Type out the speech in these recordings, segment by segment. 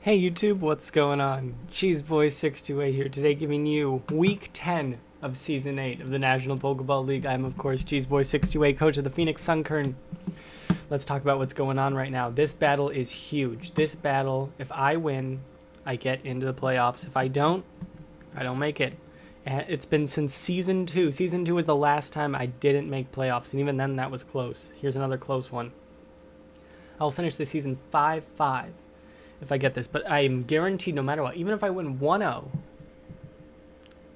Hey YouTube, what's going on? Cheeseboy628 here today, giving you week 10 of season 8 of the National Pokeball League. I'm of course Cheeseboy628, coach of the Phoenix Sunkern. Let's talk about what's going on right now. This battle is huge. This battle, if I win, I get into the playoffs. If I don't make it. It's been since season 2. Season 2 was the last time I didn't make playoffs, and even then that was close. Here's another close one. I'll finish the season 5-5. If I get this, but I am guaranteed no matter what, even if I win 1-0,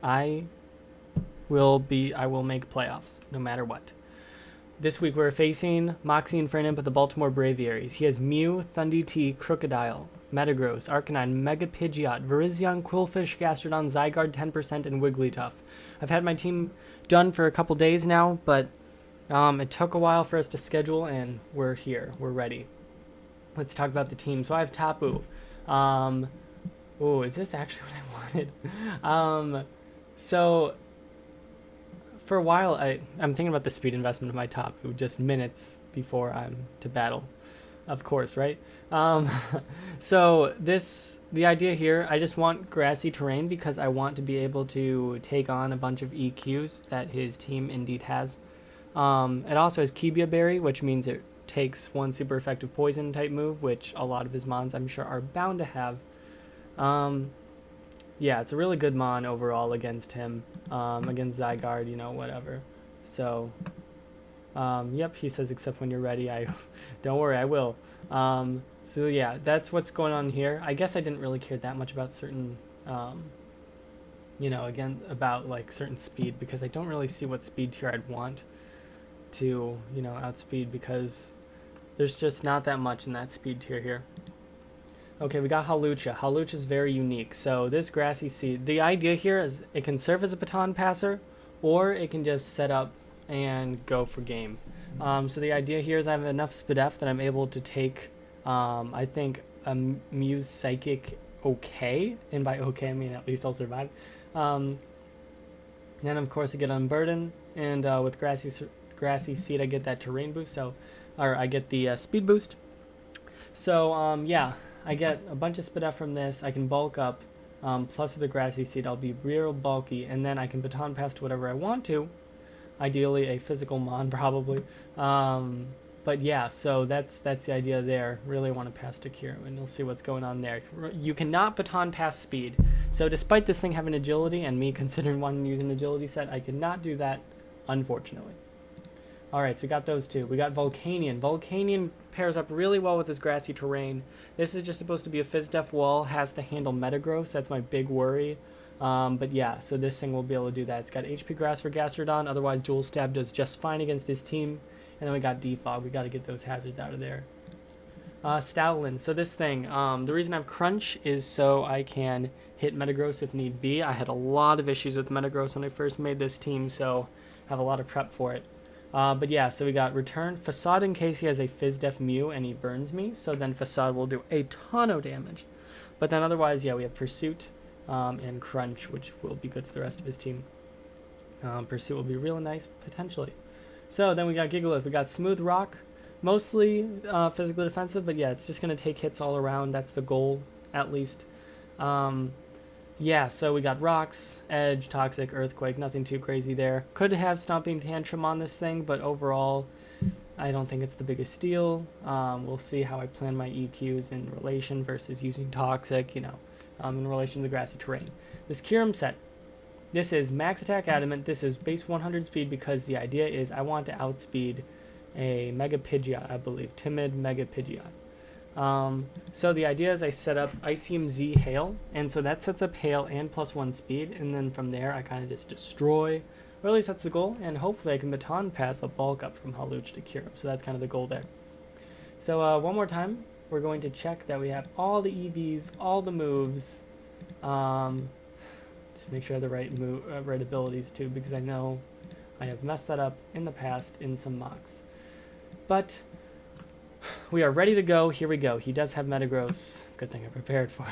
I will make playoffs no matter what. This week we're facing Moxie and Fernand at the Baltimore Braviaries. He has Mew, Thundee, Crocodile, Metagross, Arcanine, Mega Pidgeot, Virizion, Quillfish, Gastrodon, Zygarde 10%, and Wigglytuff. I've had my team done for a couple days now, but it took a while for us to schedule, and we're here. We're ready. Let's talk about the team. So I have Tapu. Oh, is this actually what I wanted? So for a while, I'm thinking about the speed investment of my Tapu just minutes before I'm to battle, of course, right? So the idea here, I just want grassy terrain because I want to be able to take on a bunch of EQs that his team indeed has. It also has Kibia Berry, which means it takes one super effective poison type move, which a lot of his mons I'm sure are bound to have. Yeah, it's a really good mon overall against him, against Zygarde, whatever. So yep, he says except when you're ready. Don't worry, I will. So yeah, that's what's going on here. I guess I didn't really care that much about certain again about like certain speed, because I don't really see what speed tier I'd want to outspeed, because there's just not that much in that speed tier here. Okay, we got Hawlucha. Hawlucha is very unique. So this Grassy Seed, the idea here is it can serve as a baton passer, or it can just set up and go for game. So the idea here is I have enough Spadef that I'm able to take, I think, a Muse Psychic okay, and by okay I mean at least I'll survive. Then of course I get Unburden, and with Grassy Seed I get that terrain boost, or I get the speed boost. So yeah, I get a bunch of Spadef from this. I can bulk up, plus with the Grassy Seed I'll be real bulky, and then I can baton pass to whatever I want to, ideally a physical mon probably. But yeah, so that's the idea there. Really want to pass to Kira, and you'll see what's going on there. You cannot baton pass speed, so despite this thing having agility and me considering wanting to use an agility set, I cannot do that, unfortunately. Alright, so we got those two. We got Volcanion. Volcanion pairs up really well with this grassy terrain. This is just supposed to be a Fizdef wall, has to handle Metagross. That's my big worry. But yeah, so this thing will be able to do that. It's got HP Grass for Gastrodon, otherwise Dual Stab does just fine against his team. And then we got Defog. We got to get those hazards out of there. Stoutland. So this thing, the reason I have Crunch is so I can hit Metagross if need be. I had a lot of issues with Metagross when I first made this team, so I have a lot of prep for it. But yeah, so we got Return, Facade in case he has a Fizdef Mew and he burns me, so then Facade will do a ton of damage. But then otherwise, yeah, we have Pursuit and Crunch, which will be good for the rest of his team. Pursuit will be really nice, potentially. So then we got Gigalith, we got Smooth Rock, mostly physically defensive, but yeah, it's just going to take hits all around, that's the goal, at least. Yeah, so we got Rocks, Edge, Toxic, Earthquake, nothing too crazy there. Could have Stomping Tantrum on this thing, but overall, I don't think it's the biggest deal. We'll see how I plan my EQs in relation versus using Toxic, in relation to the grassy terrain. This Kyurem set, this is Max Attack Adamant, this is base 100 speed because the idea is I want to outspeed a Mega Pidgeot, I believe, Timid Mega Pidgeot. So the idea is I set up Icium Z Hail, and so that sets up Hail and +1 speed, and then from there I kind of just destroy, or at least that's the goal, and hopefully I can baton pass a bulk up from Hawlucha to Kyurem, so that's kind of the goal there. So one more time, we're going to check that we have all the EVs, all the moves, just make sure I have the right abilities too, because I know I have messed that up in the past in some mocks. But we are ready to go. Here we go. He does have Metagross. Good thing I prepared for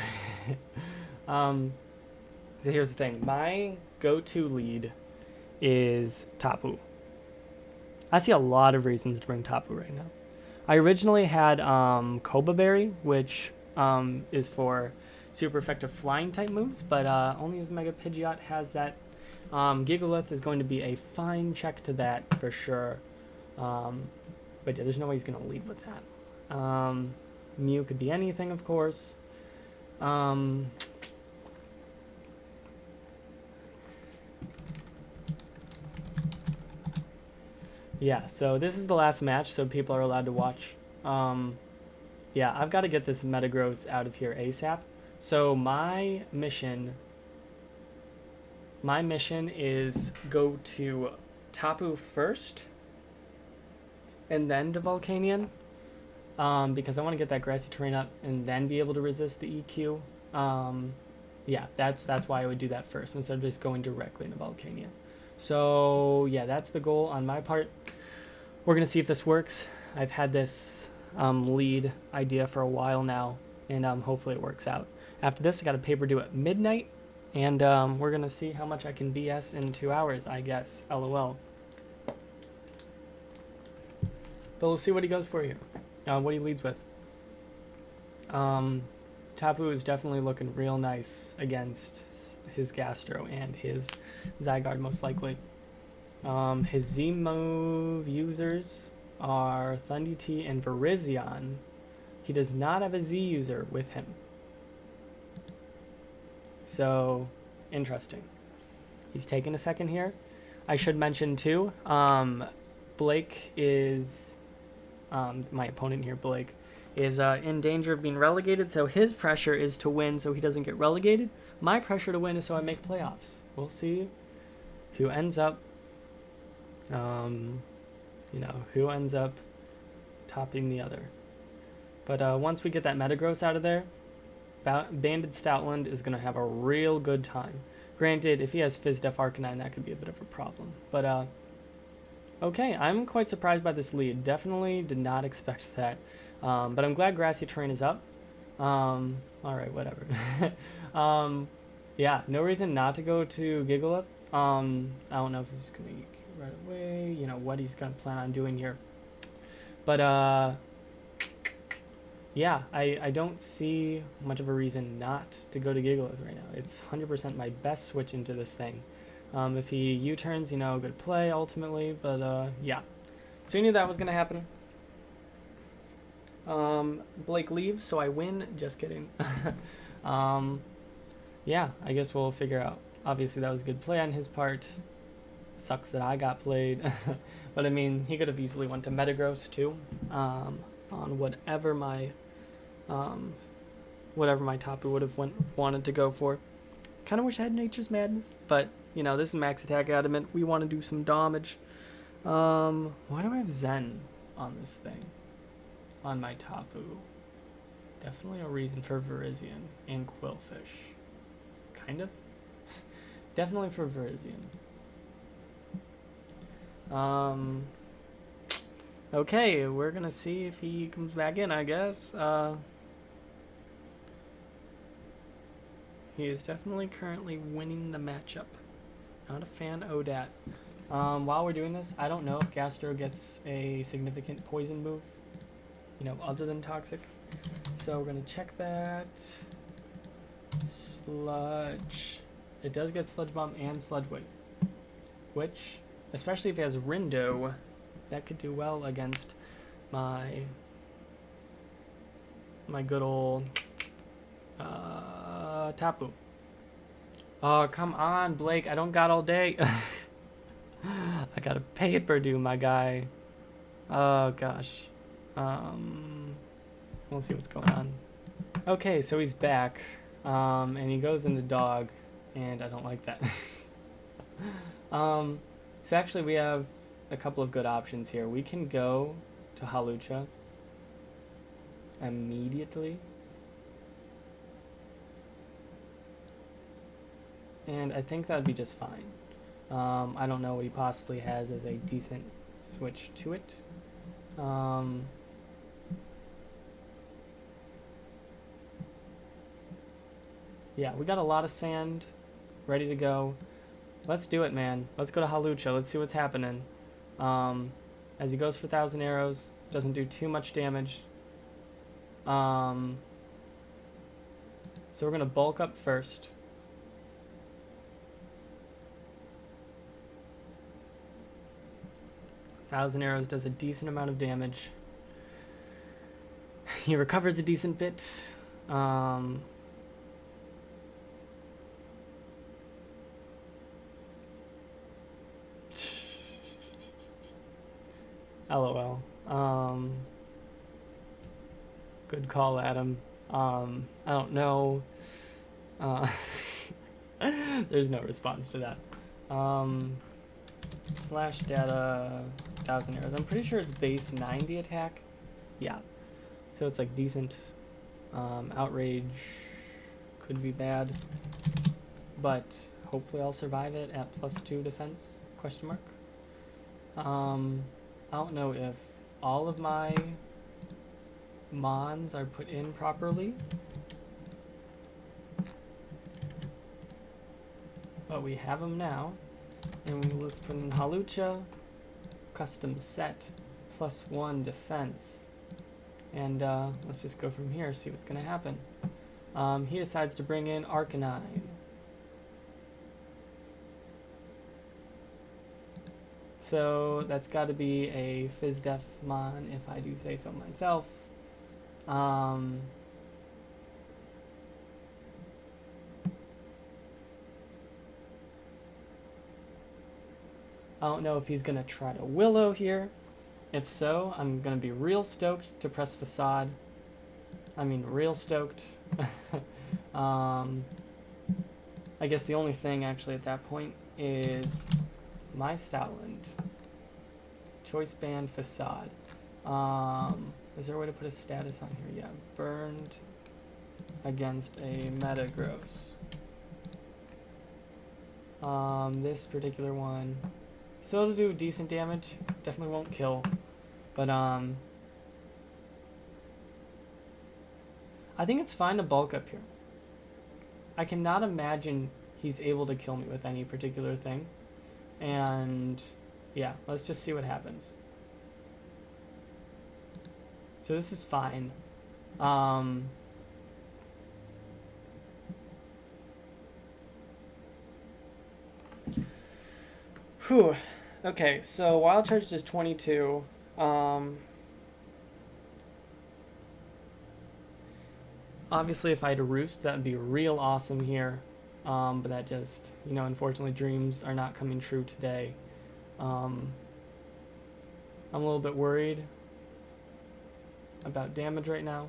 it. So here's the thing. My go-to lead is Tapu. I see a lot of reasons to bring Tapu right now. I originally had Koba Berry, which is for super effective flying type moves, but only his Mega Pidgeot has that. Gigalith is going to be a fine check to that for sure. But yeah, there's no way he's going to lead with that. Mew could be anything, of course. Yeah, so this is the last match, so people are allowed to watch. Yeah, I've got to get this Metagross out of here ASAP. So my mission is go to Tapu first, and then to Volcanion, because I want to get that grassy terrain up and then be able to resist the EQ. Yeah, that's why I would do that first instead of just going directly into Volcanion. So yeah, that's the goal on my part. We're gonna see if this works. I've had this lead idea for a while now, and hopefully it works out. After this, I got a paper due at midnight, and we're gonna see how much I can BS in 2 hours, I guess. LOL. But we'll see what he goes for here. What he leads with. Tapu is definitely looking real nice against his Gastro and his Zygarde, most likely. His Z move users are Thundee and Virizion. He does not have a Z user with him. So, interesting. He's taking a second here. I should mention too, Blake is, my opponent here, Blake, is in danger of being relegated, so his pressure is to win so he doesn't get relegated. My pressure to win is so I make playoffs. We'll see who ends up, who ends up topping the other. But once we get that Metagross out of there, Banded Stoutland is going to have a real good time. Granted, if he has Fizdef Arcanine, that could be a bit of a problem. But, okay, I'm quite surprised by this lead. Definitely did not expect that. But I'm glad Grassy Terrain is up. Alright, whatever. Yeah, no reason not to go to Gigalith. I don't know if he's going to eat right away, what he's going to plan on doing here. But, yeah, I don't see much of a reason not to go to Gigalith right now. It's 100% my best switch into this thing. If he U-turns, good play ultimately, but yeah. So you knew that was going to happen. Blake leaves, so I win. Just kidding. Yeah, I guess we'll figure out. Obviously, that was a good play on his part. Sucks that I got played. But, I mean, he could have easily went to Metagross, too. On whatever my Tapu would have wanted to go for. Kind of wish I had Nature's Madness, but this is Max Attack Adamant. We want to do some damage. Why do I have Zen on this thing? On my Tapu. Definitely a reason for Virizion and Quillfish. Kind of. Definitely for Virizion. Okay, we're gonna see if he comes back in, I guess. He is definitely currently winning the matchup. Not a fan, ODAT. While we're doing this, I don't know if Gastro gets a significant poison move, other than Toxic. So we're gonna check that. Sludge. It does get Sludge Bomb and Sludge Wave, which, especially if he has Rindo, that could do well against my good old Tapu. Oh, come on, Blake. I don't got all day. I got a paper due, my guy. Oh, gosh. We'll see what's going on. Okay, so he's back. And he goes into dog, and I don't like that. So actually we have a couple of good options here. We can go to Hawlucha immediately. And I think that would be just fine. I don't know what he possibly has as a decent switch to it. Yeah, we got a lot of sand ready to go. Let's do it, man. Let's go to Hawlucha. Let's see what's happening. As he goes for 1,000 arrows, doesn't do too much damage. So we're going to bulk up first. Thousand Arrows does a decent amount of damage. He recovers a decent bit. LOL. Good call, Adam. I don't know. There's no response to that. Slash data, 1,000 arrows. I'm pretty sure it's base 90 attack. Yeah. So it's like decent. Outrage could be bad. But hopefully I'll survive it at +2 defense, question mark. I don't know if all of my mons are put in properly. But we have them now. And let's put in Halucha, custom set, +1 defense. And let's just go from here, see what's going to happen. He decides to bring in Arcanine. So that's got to be a Phys-Def mon, if I do say so myself. I don't know if he's going to try to Willow here. If so, I'm going to be real stoked to press Facade. I mean, real stoked. I guess the only thing actually at that point is my Stoutland. Choice Band, Facade. Is there a way to put a status on here? Yeah, burned against a Metagross. This particular one, still to do decent damage. Definitely won't kill, but I think it's fine to bulk up here. I cannot imagine he's able to kill me with any particular thing. And yeah, let's just see what happens. So this is fine. Whew. Okay, so Wild Charge is 22. Obviously, if I had a Roost, that would be real awesome here. But that just, unfortunately, dreams are not coming true today. I'm a little bit worried about damage right now.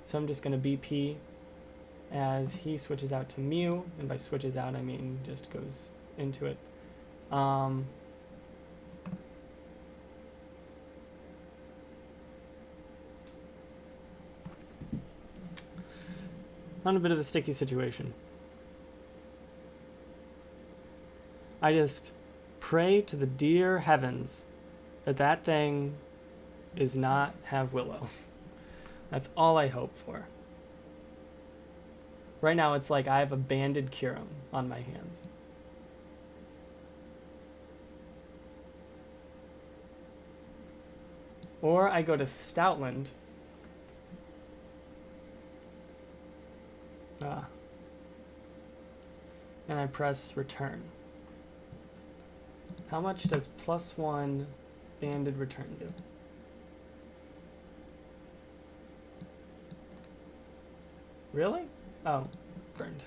So I'm just going to BP as he switches out to Mew. And by switches out, I mean just goes into it. I'm in a bit of a sticky situation. I just pray to the dear heavens that that thing is not have Willow. That's all I hope for. Right now it's like I have a banded Kyurem on my hands. Or I go to Stoutland. And I press return. How much does +1 banded return do? Really? Oh, burned.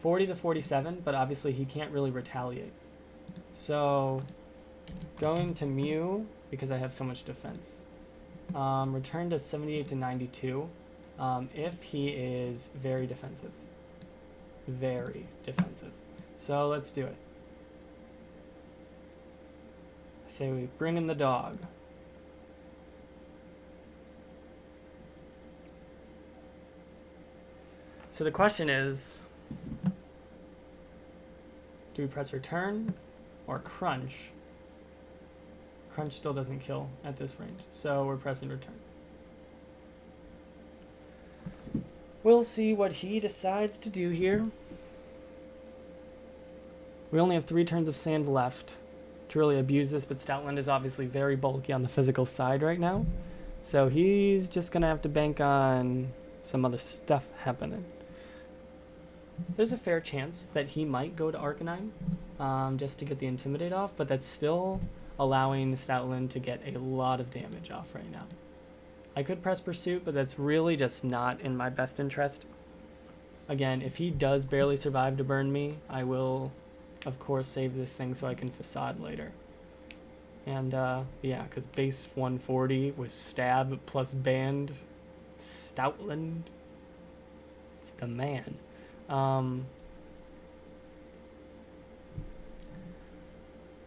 40 to 47, but obviously he can't really retaliate. So going to Mew, because I have so much defense. Return to 78 to 92 if he is very defensive. Very defensive. So let's do it. I say we bring in the dog. So the question is, do we press return or crunch? Crunch still doesn't kill at this range, so we're pressing return. We'll see what he decides to do here. We only have 3 turns of sand left to really abuse this, but Stoutland is obviously very bulky on the physical side right now. So he's just going to have to bank on some other stuff happening. There's a fair chance that he might go to Arcanine just to get the Intimidate off, but that's still allowing Stoutland to get a lot of damage off right now. I could press Pursuit, but that's really just not in my best interest. Again, if he does barely survive to burn me, I will, of course, save this thing so I can Facade later. And, yeah, because base 140 with Stab plus Band, Stoutland, it's the man.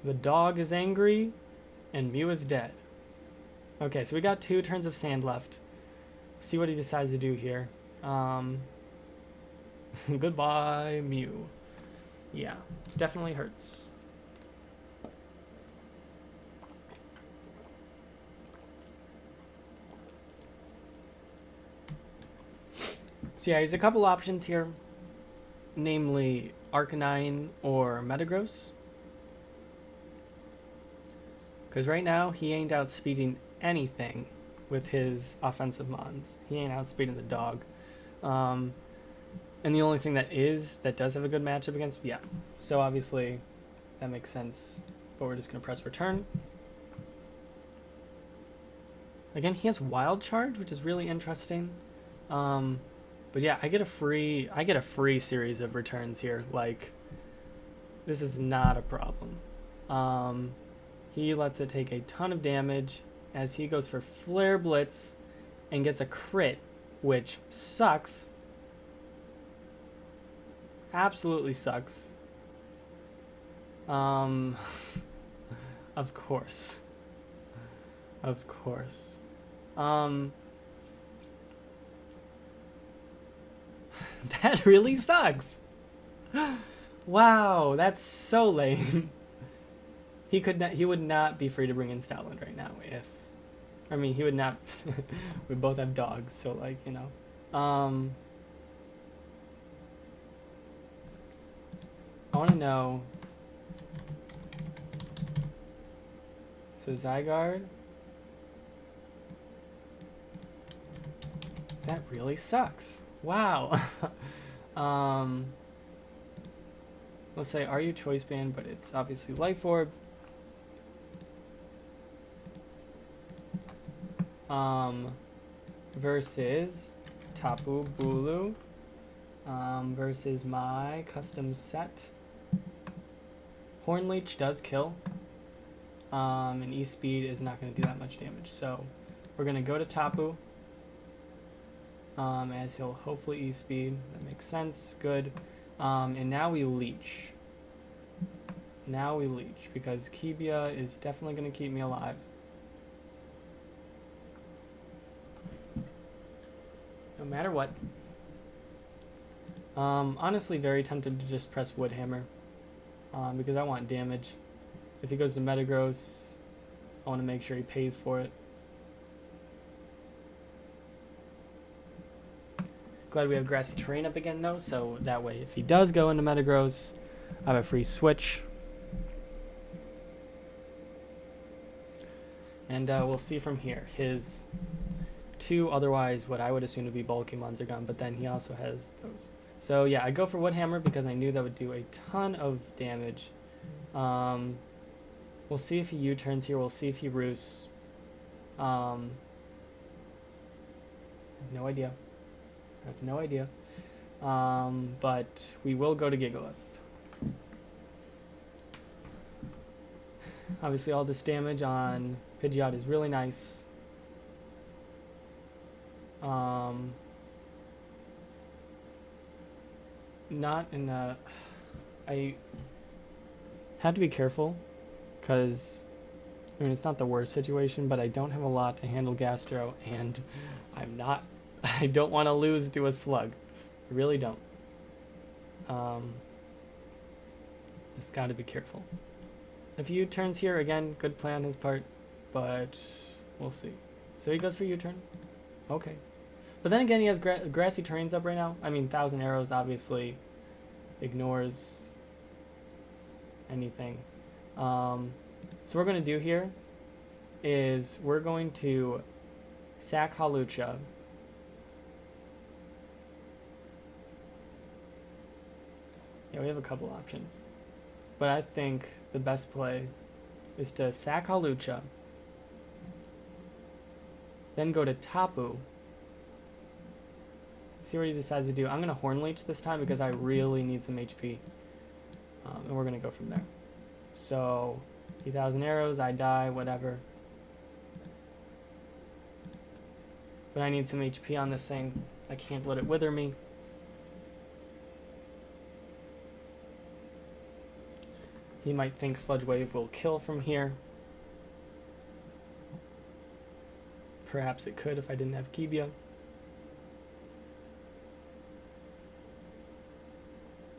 The dog is angry, and Mew is dead. Okay, so we got 2 turns of sand left. See what he decides to do here. Goodbye, Mew. Yeah, definitely hurts. So yeah, he's a couple options here, namely Arcanine or Metagross. Because right now, he ain't outspeeding anything with his offensive mons. He ain't outspeeding the dog. And the only thing that does have a good matchup against, yeah. So obviously, that makes sense. But we're just going to press return. Again, he has Wild Charge, which is really interesting. But yeah, I get a free series of returns here. Like, this is not a problem. He lets it take a ton of damage as he goes for Flare Blitz and gets a crit, which sucks. Absolutely sucks. Of course. Of course. That really sucks. Wow, that's so lame. He would not be free to bring in Stoutland right now if, I mean, he would not. We both have dogs, so like, you know. I want to know. So Zygarde. That really sucks. Wow. Let's say, are you Choice Band, but it's obviously Life Orb. Versus Tapu Bulu. Versus my custom set. Horn Leech does kill. And E-Speed is not going to do that much damage. So we're going to go to Tapu. As he'll hopefully E-Speed. That makes sense. Good. And now we Leech. Now we Leech, because Kibia is definitely going to keep me alive. No matter what. Honestly, very tempted to just press Wood Hammer. Because I want damage. If he goes to Metagross, I want to make sure he pays for it. Glad we have Grassy Terrain up again, though, so that way, if he does go into Metagross, I have a free switch. And we'll see from here. His 2 otherwise what I would assume to be bulky mons are gone, but then he also has those. So yeah, I go for Wood Hammer because I knew that would do a ton of damage. We'll see if he U-turns here. We'll see if he roosts. I have no idea. I have no idea. But we will go to Gigalith. Obviously, all this damage on Pidgeot is really nice. Not in a... I have to be careful, because, I mean, it's not the worst situation, but I don't have a lot to handle Gastro, and I don't want to lose to a Slug. I really don't. Just got to be careful. If he U-turns here, again, good play on his part, but we'll see. So he goes for U-turn. Okay. But then again, he has Grassy Terrains up right now. I mean, Thousand Arrows obviously ignores anything. So what we're going to do here is we're going to sack Hawlucha. Yeah, we have a couple options. But I think the best play is to sack Hawlucha, then go to Tapu, see what he decides to do. I'm going to Horn Leech this time because I really need some HP. And we're going to go from there. So, 3,000 arrows, I die, whatever. But I need some HP on this thing. I can't let it wither me. He might think Sludge Wave will kill from here. Perhaps it could if I didn't have Kibia.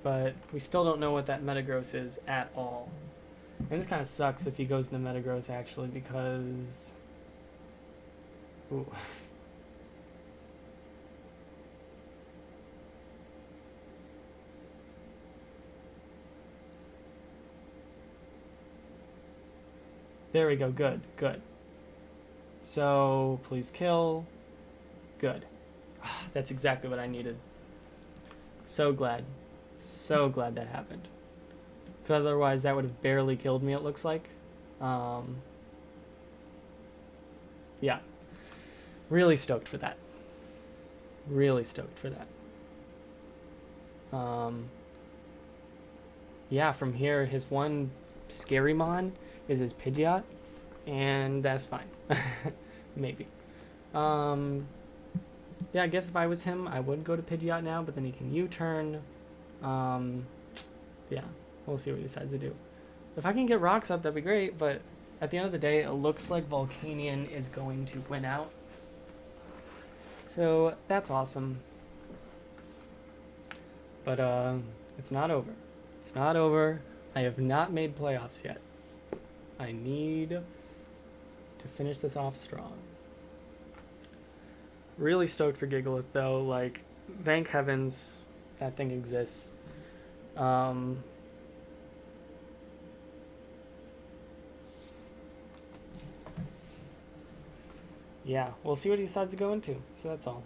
But we still don't know what that Metagross is at all. And this kind of sucks if he goes into Metagross actually because... Ooh. There we go, good, good. So, please kill. Good. That's exactly what I needed. So glad. So glad that happened. Because otherwise that would have barely killed me, it looks like. Yeah. Really stoked for that. Really stoked for that. Yeah, from here, his one Scarymon is his Pidgeot, and that's fine. Maybe. Yeah, I guess if I was him, I would go to Pidgeot now, but then he can U-turn. Yeah, we'll see what he decides to do. If I can get rocks up, that'd be great, but at the end of the day, it looks like Volcanion is going to win out. So, that's awesome. But, it's not over. It's not over. I have not made playoffs yet. I need to finish this off strong. Really stoked for Gigalith, though. Like, thank heavens that thing exists. Yeah, we'll see what he decides to go into. So that's all.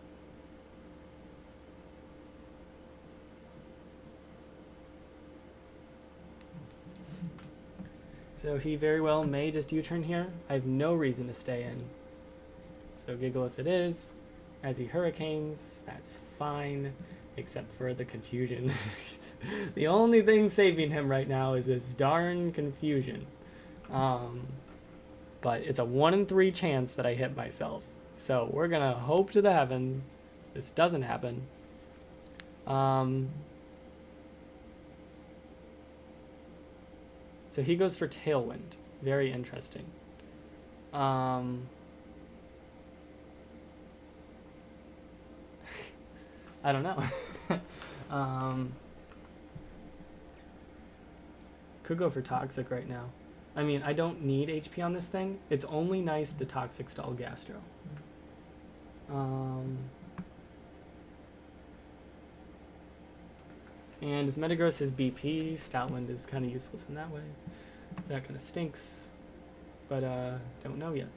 So he very well may just U-turn here. I have no reason to stay in. So Gigalith it is. As he hurricanes, that's fine, except for the confusion. The only thing saving him right now is this darn confusion. But it's a 1 in 3 chance that I hit myself. So we're gonna hope to the heavens this doesn't happen. So he goes for Tailwind. Very interesting. I don't know. Could go for Toxic right now. I mean, I don't need HP on this thing. It's only nice to Toxic Stall Gastro. And if Metagross is BP, Stoutland is kind of useless in that way. So that kind of stinks. But, don't know yet.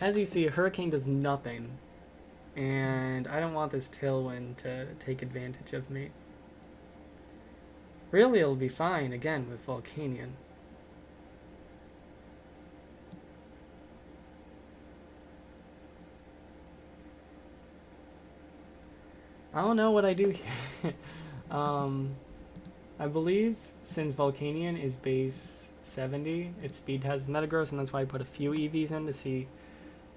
As you see, Hurricane does nothing. And I don't want this Tailwind to take advantage of me. Really, it'll be fine, again, with Volcanion. I don't know what I do here. I believe since Volcanion is base 70, its speed has Metagross, and that's why I put a few EVs in to see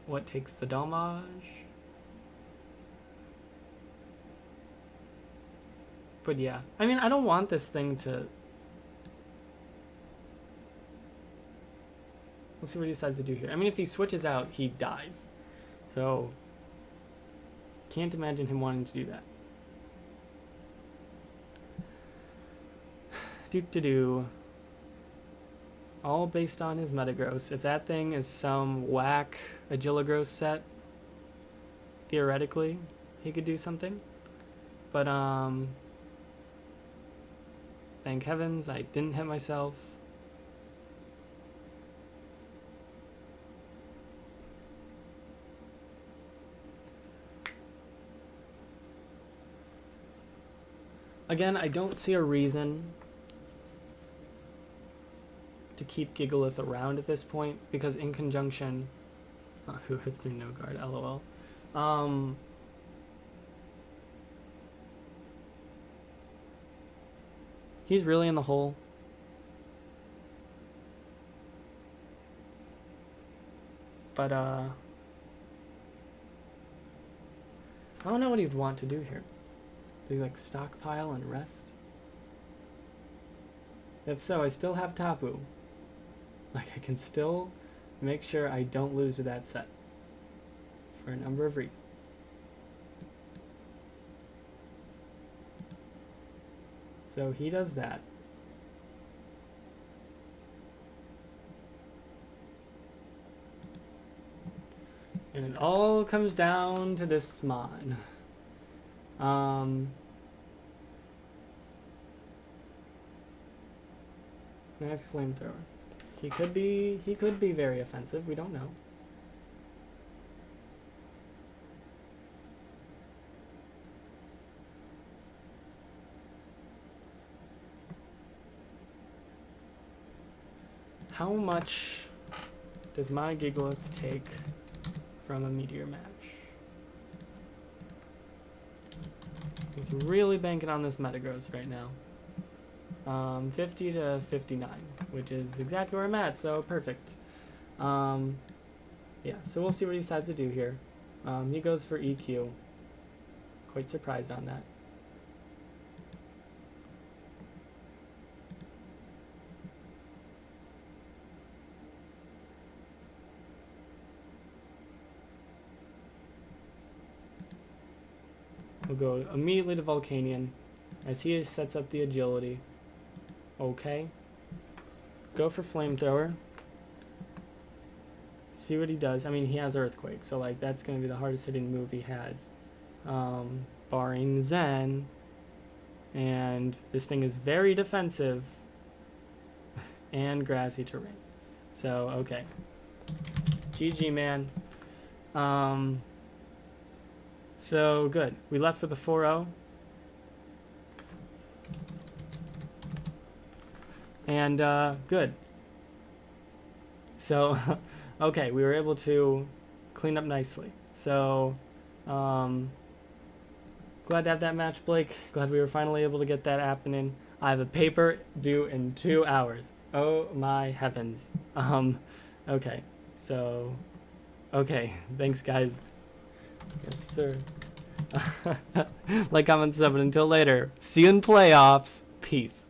what takes the damage. But yeah, I mean, I don't want this thing to... We'll see what he decides to do here. I mean, if he switches out, he dies. So, can't imagine him wanting to do that. Do-do-do. All based on his Metagross. If that thing is some whack Agilagross set, theoretically, he could do something. But, thank heavens I didn't hit myself. Again, I don't see a reason to keep Gigalith around at this point, because in conjunction... who hits through no guard, lol. He's really in the hole. But, I don't know what he'd want to do here. Does he, like, stockpile and rest? If so, I still have Tapu. Like, I can still make sure I don't lose to that set. For a number of reasons. So he does that. And it all comes down to this Smon. I have Flamethrower. He could be very offensive, we don't know. How much does my Gigalith take from a Meteor match? He's really banking on this Metagross right now. 50 to 59, which is exactly where I'm at, so perfect. Yeah, so we'll see what he decides to do here. He goes for EQ. Quite surprised on that. We'll go immediately to Volcanion as he sets up the agility. Okay. Go for Flamethrower. See what he does. I mean, he has Earthquake, so like that's going to be the hardest hitting move he has. Barring Zen. And this thing is very defensive. And grassy terrain. So, okay. GG, man. So, good. We left with a 4-0. And, good. So, okay, we were able to clean up nicely. So, glad to have that match, Blake. Glad we were finally able to get that happening. I have a paper due in 2 hours. Oh my heavens. Okay. So, okay. Thanks, guys. Yes, sir. Like, comment, sub, and until later. See you in playoffs. Peace.